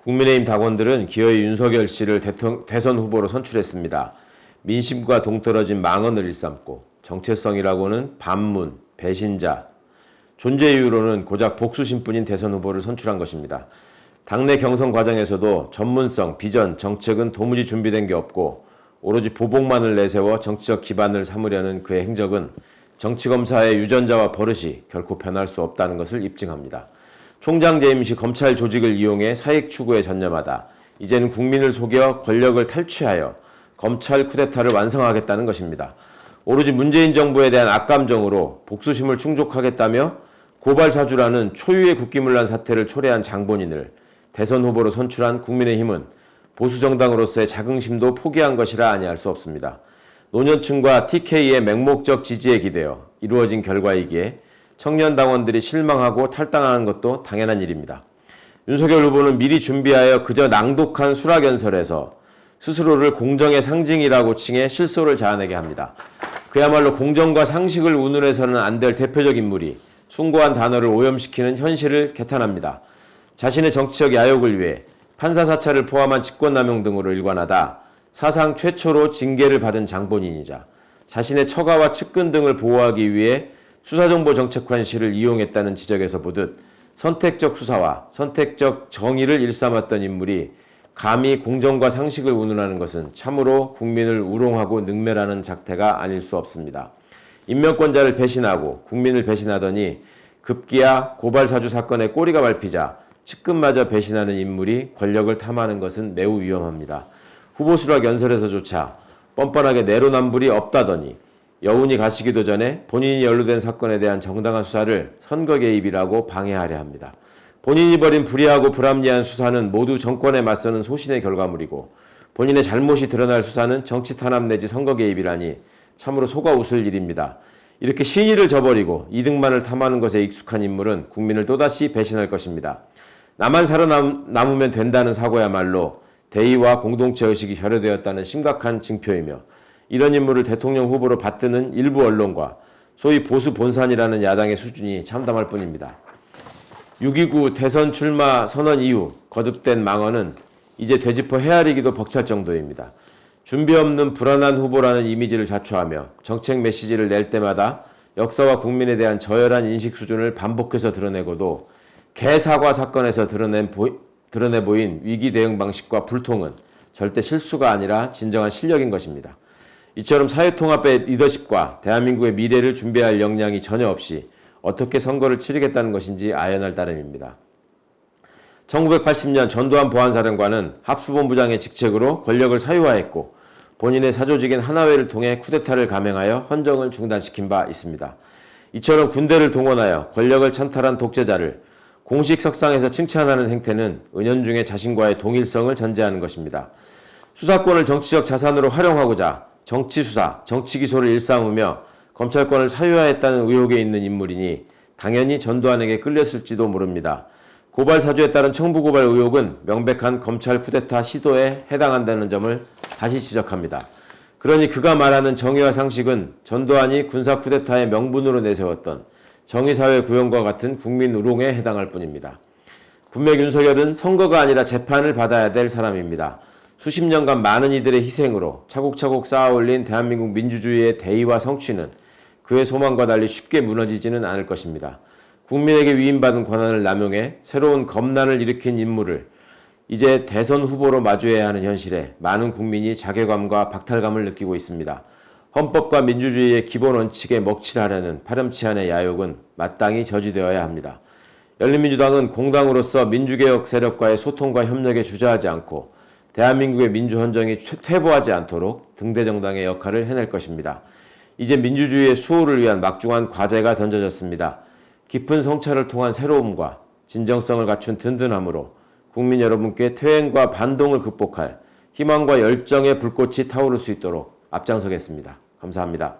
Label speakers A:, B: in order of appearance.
A: 국민의힘 당원들은 기어이 윤석열 씨를 대선 후보로 선출했습니다. 민심과 동떨어진 망언을 일삼고 정체성이라고는 반문, 배신자, 존재 이유로는 고작 복수심뿐인 대선 후보를 선출한 것입니다. 당내 경선 과정에서도 전문성, 비전, 정책은 도무지 준비된 게 없고 오로지 보복만을 내세워 정치적 기반을 삼으려는 그의 행적은 정치검사의 유전자와 버릇이 결코 변할 수 없다는 것을 입증합니다. 총장 재임 시 검찰 조직을 이용해 사익 추구에 전념하다 이제는 국민을 속여 권력을 탈취하여 검찰 쿠데타를 완성하겠다는 것입니다. 오로지 문재인 정부에 대한 악감정으로 복수심을 충족하겠다며 고발사주라는 초유의 국기문란 사태를 초래한 장본인을 대선 후보로 선출한 국민의힘은 보수정당으로서의 자긍심도 포기한 것이라 아니할 수 없습니다. 노년층과 TK의 맹목적 지지에 기대어 이루어진 결과이기에 청년 당원들이 실망하고 탈당하는 것도 당연한 일입니다. 윤석열 후보는 미리 준비하여 그저 낭독한 수락연설에서 스스로를 공정의 상징이라고 칭해 실소를 자아내게 합니다. 그야말로 공정과 상식을 운운해서는 안 될 대표적 인물이 숭고한 단어를 오염시키는 현실을 개탄합니다. 자신의 정치적 야욕을 위해 판사 사찰을 포함한 직권남용 등으로 일관하다 사상 최초로 징계를 받은 장본인이자 자신의 처가와 측근 등을 보호하기 위해 수사정보정책관실을 이용했다는 지적에서 보듯 선택적 수사와 선택적 정의를 일삼았던 인물이 감히 공정과 상식을 운운하는 것은 참으로 국민을 우롱하고 능멸하는 작태가 아닐 수 없습니다. 인명권자를 배신하고 국민을 배신하더니 급기야 고발사주 사건의 꼬리가 밟히자 측근마저 배신하는 인물이 권력을 탐하는 것은 매우 위험합니다. 후보 수락 연설에서조차 뻔뻔하게 내로남불이 없다더니 여운이 가시기도 전에 본인이 연루된 사건에 대한 정당한 수사를 선거 개입이라고 방해하려 합니다. 본인이 벌인 불의하고 불합리한 수사는 모두 정권에 맞서는 소신의 결과물이고 본인의 잘못이 드러날 수사는 정치 탄압 내지 선거 개입이라니 참으로 속아 웃을 일입니다. 이렇게 신의를 저버리고 이득만을 탐하는 것에 익숙한 인물은 국민을 또다시 배신할 것입니다. 나만 살아남으면 된다는 사고야말로 대의와 공동체 의식이 결여되었다는 심각한 징표이며 이런 인물을 대통령 후보로 받드는 일부 언론과 소위 보수 본산이라는 야당의 수준이 참담할 뿐입니다. 6.29 대선 출마 선언 이후 거듭된 망언은 이제 되짚어 헤아리기도 벅찰 정도입니다. 준비 없는 불안한 후보라는 이미지를 자초하며 정책 메시지를 낼 때마다 역사와 국민에 대한 저열한 인식 수준을 반복해서 드러내고도 개사과 사건에서 드러내 보인 위기 대응 방식과 불통은 절대 실수가 아니라 진정한 실력인 것입니다. 이처럼 사회통합의 리더십과 대한민국의 미래를 준비할 역량이 전혀 없이 어떻게 선거를 치르겠다는 것인지 아연할 따름입니다. 1980년 전두환 보안사령관은 합수본부장의 직책으로 권력을 사유화했고 본인의 사조직인 하나회를 통해 쿠데타를 감행하여 헌정을 중단시킨 바 있습니다. 이처럼 군대를 동원하여 권력을 찬탈한 독재자를 공식 석상에서 칭찬하는 행태는 은연중에 자신과의 동일성을 전제하는 것입니다. 수사권을 정치적 자산으로 활용하고자 정치수사, 정치기소를 일삼으며 검찰권을 사유화했다는 의혹에 있는 인물이니 당연히 전두환에게 끌렸을지도 모릅니다. 고발사주에 따른 청부고발 의혹은 명백한 검찰 쿠데타 시도에 해당한다는 점을 다시 지적합니다. 그러니 그가 말하는 정의와 상식은 전두환이 군사 쿠데타의 명분으로 내세웠던 정의사회 구현과 같은 국민 우롱에 해당할 뿐입니다. 분명 윤석열은 선거가 아니라 재판을 받아야 될 사람입니다. 수십 년간 많은 이들의 희생으로 차곡차곡 쌓아올린 대한민국 민주주의의 대의와 성취는 그의 소망과 달리 쉽게 무너지지는 않을 것입니다. 국민에게 위임받은 권한을 남용해 새로운 검난을 일으킨 인물을 이제 대선 후보로 마주해야 하는 현실에 많은 국민이 자괴감과 박탈감을 느끼고 있습니다. 헌법과 민주주의의 기본 원칙에 먹칠하려는 파렴치한의 야욕은 마땅히 저지되어야 합니다. 열린민주당은 공당으로서 민주개혁 세력과의 소통과 협력에 주저하지 않고 대한민국의 민주헌정이 퇴보하지 않도록 등대정당의 역할을 해낼 것입니다. 이제 민주주의의 수호를 위한 막중한 과제가 던져졌습니다. 깊은 성찰을 통한 새로움과 진정성을 갖춘 든든함으로 국민 여러분께 퇴행과 반동을 극복할 희망과 열정의 불꽃이 타오를 수 있도록 앞장서겠습니다. 감사합니다.